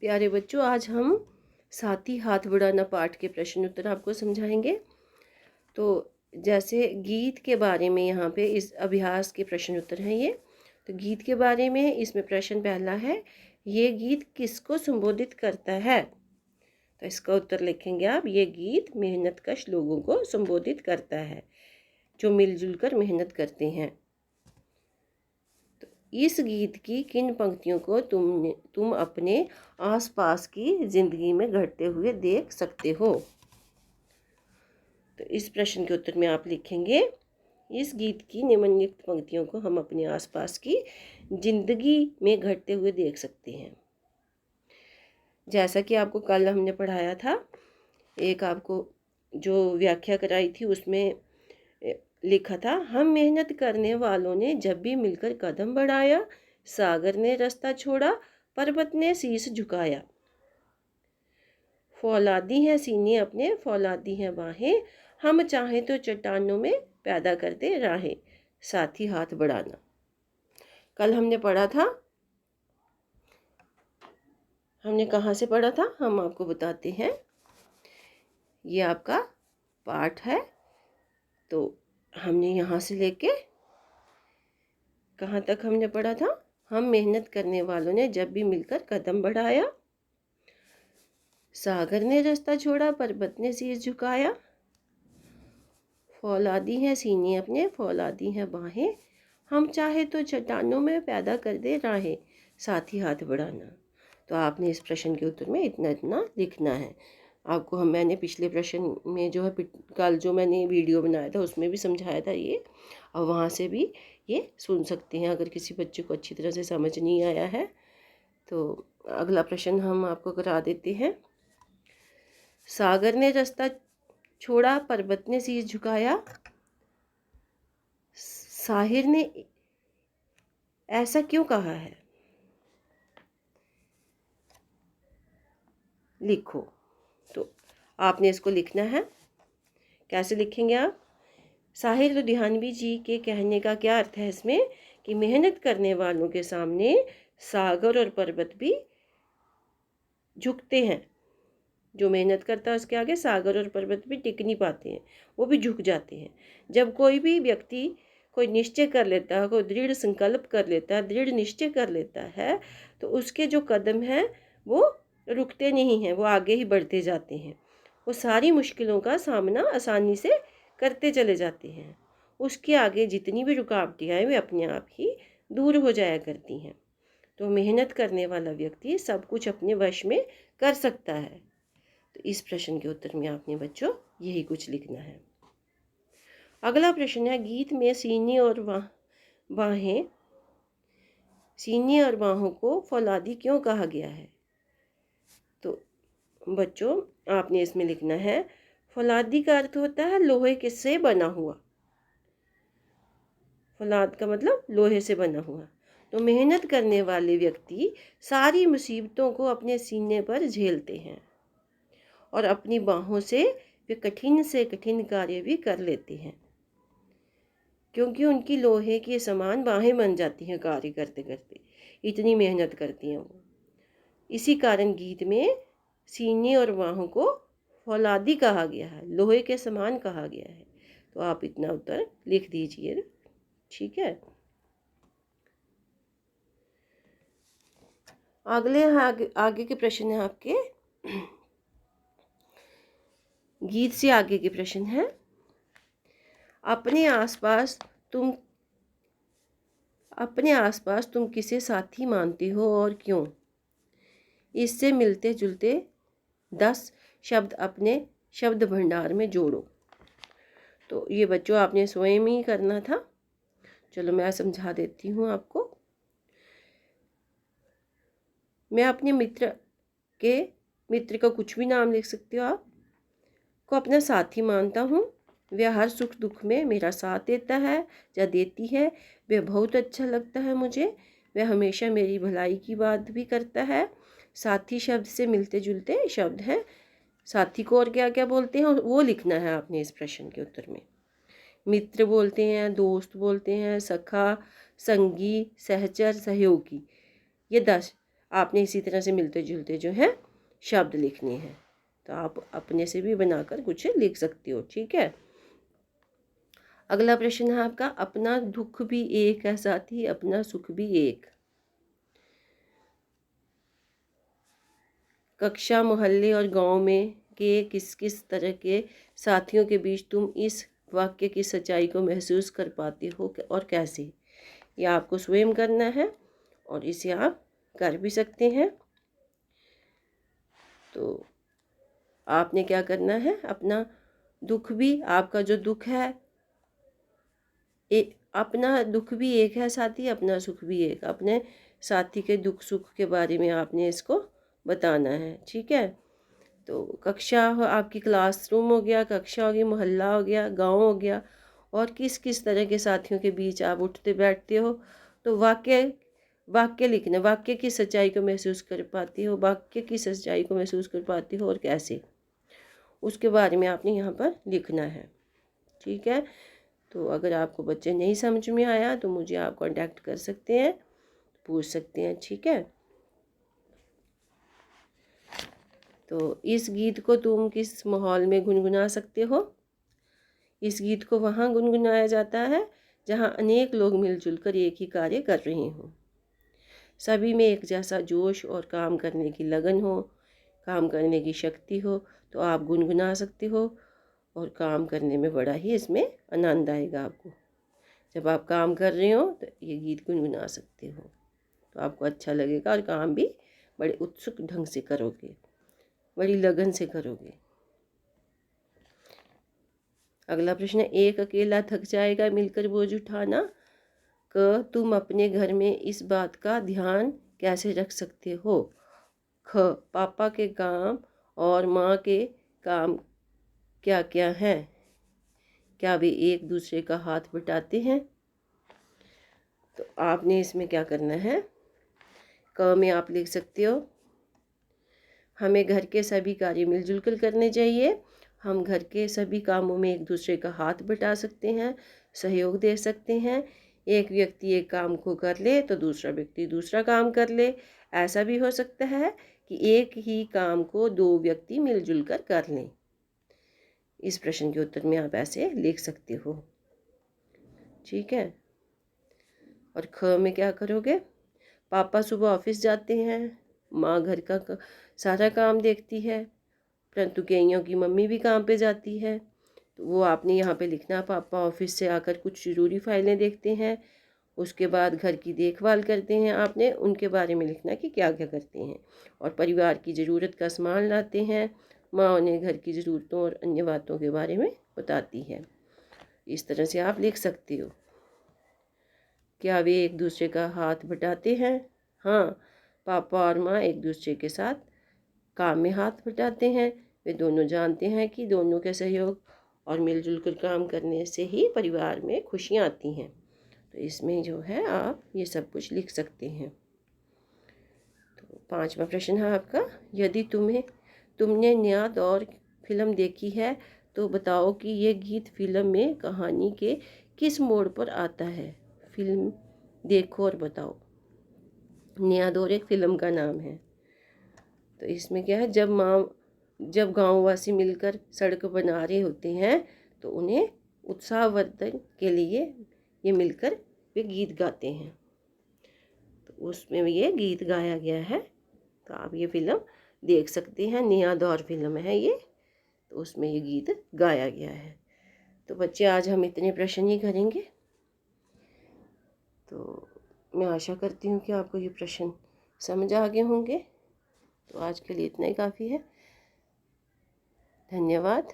प्यारे बच्चों, आज हम साथी हाथ बढ़ाना पाठ के प्रश्न उत्तर आपको समझाएंगे। तो जैसे गीत के बारे में यहाँ पे इस अभ्यास के प्रश्न उत्तर हैं ये। तो गीत के बारे में इसमें प्रश्न पहला है, ये गीत किसको संबोधित करता है? तो इसका उत्तर लिखेंगे आप, ये गीत मेहनतकश लोगों को संबोधित करता है जो मिलजुल कर मेहनत करते हैं। इस गीत की किन पंक्तियों को तुम अपने आसपास की ज़िंदगी में घटते हुए देख सकते हो? तो इस प्रश्न के उत्तर में आप लिखेंगे, इस गीत की निम्नलिखित पंक्तियों को हम अपने आसपास की ज़िंदगी में घटते हुए देख सकते हैं। जैसा कि आपको कल हमने पढ़ाया था, एक आपको जो व्याख्या कराई थी उसमें लिखा था, हम मेहनत करने वालों ने जब भी मिलकर कदम बढ़ाया, सागर ने रास्ता छोड़ा, पर्वत ने शीश झुकाया। फौलादी हैं सीने अपने, फौलादी हैं बाहें, हम चाहें तो चट्टानों में पैदा कर दे राहें, साथी हाथ बढ़ाना। कल हमने पढ़ा था, हमने कहाँ से पढ़ा था हम आपको बताते हैं। ये आपका पाठ है, तो हमने यहाँ से लेके कहाँ तक हमने पढ़ा था? हम मेहनत करने वालों ने जब भी मिलकर कदम बढ़ाया, सागर ने रास्ता छोड़ा, पर्वत ने शीश झुकाया, फौलादी हैं सीने अपने, फौलादी हैं बाहें, हम चाहे तो चट्टानों में पैदा कर दे राहें, साथी हाथ बढ़ाना। तो आपने इस प्रश्न के उत्तर में इतना इतना लिखना है। आपको मैंने पिछले प्रश्न में जो है कल जो मैंने वीडियो बनाया था उसमें भी समझाया था ये, और वहाँ से भी ये सुन सकते हैं अगर किसी बच्चे को अच्छी तरह से समझ नहीं आया है। तो अगला प्रश्न हम आपको करा देते हैं। सागर ने रास्ता छोड़ा, पर्वत ने शीश झुकाया, साहिर ने ऐसा क्यों कहा है? लिखो। तो आपने इसको लिखना है। कैसे लिखेंगे आप? साहिर लुधियानवी जी के कहने का क्या अर्थ है इसमें, कि मेहनत करने वालों के सामने सागर और पर्वत भी झुकते हैं। जो मेहनत करता है उसके आगे सागर और पर्वत भी टिक नहीं पाते हैं, वो भी झुक जाते हैं। जब कोई भी व्यक्ति कोई निश्चय कर लेता है, कोई दृढ़ संकल्प कर लेता है, दृढ़ निश्चय कर लेता है, तो उसके जो कदम हैं वो रुकते नहीं हैं, वो आगे ही बढ़ते जाते हैं। वो सारी मुश्किलों का सामना आसानी से करते चले जाते हैं। उसके आगे जितनी भी रुकावटें आए वे अपने आप ही दूर हो जाया करती हैं। तो मेहनत करने वाला व्यक्ति सब कुछ अपने वश में कर सकता है। तो इस प्रश्न के उत्तर में आपने बच्चों यही कुछ लिखना है। अगला प्रश्न है, गीत में सीने और बाहें, सीने और बाहों को फौलादी क्यों कहा गया है? तो बच्चों आपने इसमें लिखना है, फौलादी का अर्थ होता है लोहे के से बना हुआ। फौलाद का मतलब लोहे से बना हुआ। तो मेहनत करने वाले व्यक्ति सारी मुसीबतों को अपने सीने पर झेलते हैं और अपनी बाहों से वे कठिन से कठिन कार्य भी कर लेते हैं, क्योंकि उनकी लोहे के समान बाहें बन जाती हैं कार्य करते करते, इतनी मेहनत करती हैं वो। इसी कारण गीत में सीने और बाहों को फौलादी कहा गया है, लोहे के समान कहा गया है। तो आप इतना उत्तर लिख दीजिए, ठीक है। आगे के प्रश्न है आपके, गीत से आगे के प्रश्न है, अपने आसपास तुम किसे साथी मानते हो और क्यों? इससे मिलते जुलते 10 शब्द अपने शब्द भंडार में जोड़ो। तो ये बच्चों आपने स्वयं ही करना था। चलो मैं समझा देती हूँ आपको। मैं अपने मित्र का कुछ भी नाम लिख सकते हो आप, को अपना साथी मानता हूँ। वह हर सुख दुख में मेरा साथ देता है या देती है, वह बहुत अच्छा लगता है मुझे। वह हमेशा मेरी भलाई की बात भी करता है। साथी शब्द से मिलते जुलते शब्द हैं। साथी को और क्या क्या बोलते हैं वो लिखना है आपने इस प्रश्न के उत्तर में। मित्र बोलते हैं, दोस्त बोलते हैं, सखा, संगी, सहचर, सहयोगी, ये 10। आपने इसी तरह से मिलते जुलते जो है शब्द लिखने हैं। तो आप अपने से भी बनाकर कुछ लिख सकती हो, ठीक है। अगला प्रश्न है आपका, अपना दुख भी एक है साथी अपना सुख भी एक। कक्षा, मोहल्ले और गांव में के किस किस तरह के साथियों के बीच तुम इस वाक्य की सच्चाई को महसूस कर पाते हो और कैसे। यह आपको स्वयं करना है और इसे आप कर भी सकते हैं। तो आपने क्या करना है, अपना दुख भी, आपका जो दुख है अपना दुख भी एक है साथी अपना सुख भी एक। अपने साथी के दुख सुख के बारे में आपने इसको बताना है, ठीक है। तो कक्षा हो, आपकी क्लासरूम हो गया, कक्षा हो गई, मोहल्ला हो गया, गांव हो गया, और किस किस तरह के साथियों के बीच आप उठते बैठते हो। तो वाक्य लिखना, वाक्य की सच्चाई को महसूस कर पाती हो, वाक्य की सच्चाई को महसूस कर पाती हो और कैसे, उसके बारे में आपने यहाँ पर लिखना है, ठीक है। तो अगर आपको बच्चे नहीं समझ में आया तो मुझे आप कांटेक्ट कर सकते हैं, पूछ सकते हैं, ठीक है। तो इस गीत को तुम किस माहौल में गुनगुना सकते हो। इस गीत को वहाँ गुनगुनाया जाता है जहाँ अनेक लोग मिलजुल कर एक ही कार्य कर रहे हों, सभी में एक जैसा जोश और काम करने की लगन हो, काम करने की शक्ति हो, तो आप गुनगुना सकते हो और काम करने में बड़ा ही इसमें आनंद आएगा आपको। जब आप काम कर रहे हो तो ये गीत गुनगुना सकते हो, तो आपको अच्छा लगेगा और काम भी बड़े उत्सुक ढंग से करोगे, बड़ी लगन से करोगे। अगला प्रश्न, एक अकेला थक जाएगा मिलकर बोझ उठाना। तुम अपने घर में इस बात का ध्यान कैसे रख सकते हो। पापा के काम और माँ के काम क्या क्या हैं, क्या वे एक दूसरे का हाथ बटाते हैं। तो आपने इसमें क्या करना है, क में आप लिख सकते हो, हमें घर के सभी कार्य मिलजुल कर करने चाहिए। हम घर के सभी कामों में एक दूसरे का हाथ बटा सकते हैं, सहयोग दे सकते हैं। एक व्यक्ति एक काम को कर ले तो दूसरा व्यक्ति दूसरा काम कर ले। ऐसा भी हो सकता है कि एक ही काम को दो व्यक्ति मिलजुल कर लें। इस प्रश्न के उत्तर में आप ऐसे लिख सकते हो, ठीक है। और ख में क्या करोगे, पापा सुबह ऑफिस जाते हैं, माँ घर का सारा काम देखती है, परंतु कईयों की मम्मी भी काम पे जाती है। तो वो आपने यहाँ पे लिखना, पापा ऑफिस से आकर कुछ ज़रूरी फाइलें देखते हैं, उसके बाद घर की देखभाल करते हैं। आपने उनके बारे में लिखना कि क्या क्या करते हैं, और परिवार की ज़रूरत का सामान लाते हैं। माँ उन्हें घर की ज़रूरतों और अन्य बातों के बारे में बताती है। इस तरह से आप लिख सकते हो। क्या वे एक दूसरे का हाथ बटाते हैं। हाँ, पापा और माँ एक दूसरे के साथ काम में हाथ बटाते हैं। वे दोनों जानते हैं कि दोनों के सहयोग और मिलजुल कर काम करने से ही परिवार में खुशियाँ आती हैं। तो इसमें जो है आप ये सब कुछ लिख सकते हैं। तो 5वां प्रश्न है आपका, यदि तुमने नया दौर फिल्म देखी है तो बताओ कि ये गीत फिल्म में कहानी के किस मोड़ पर आता है। फिल्म देखो और बताओ। नया दौर एक फिल्म का नाम है। तो इसमें क्या है, जब गांववासी मिलकर सड़क बना रहे होते हैं तो उन्हें उत्साहवर्धन के लिए ये मिलकर वे गीत गाते हैं। तो उसमें ये गीत गाया गया है। तो आप ये फिल्म देख सकते हैं, नया दौर फिल्म है ये, तो उसमें ये गीत गाया गया है। तो बच्चे आज हम इतने प्रश्न ही करेंगे। तो मैं आशा करती हूँ कि आपको ये प्रश्न समझ आ गए होंगे। तो आज के लिए इतना ही काफ़ी है। धन्यवाद।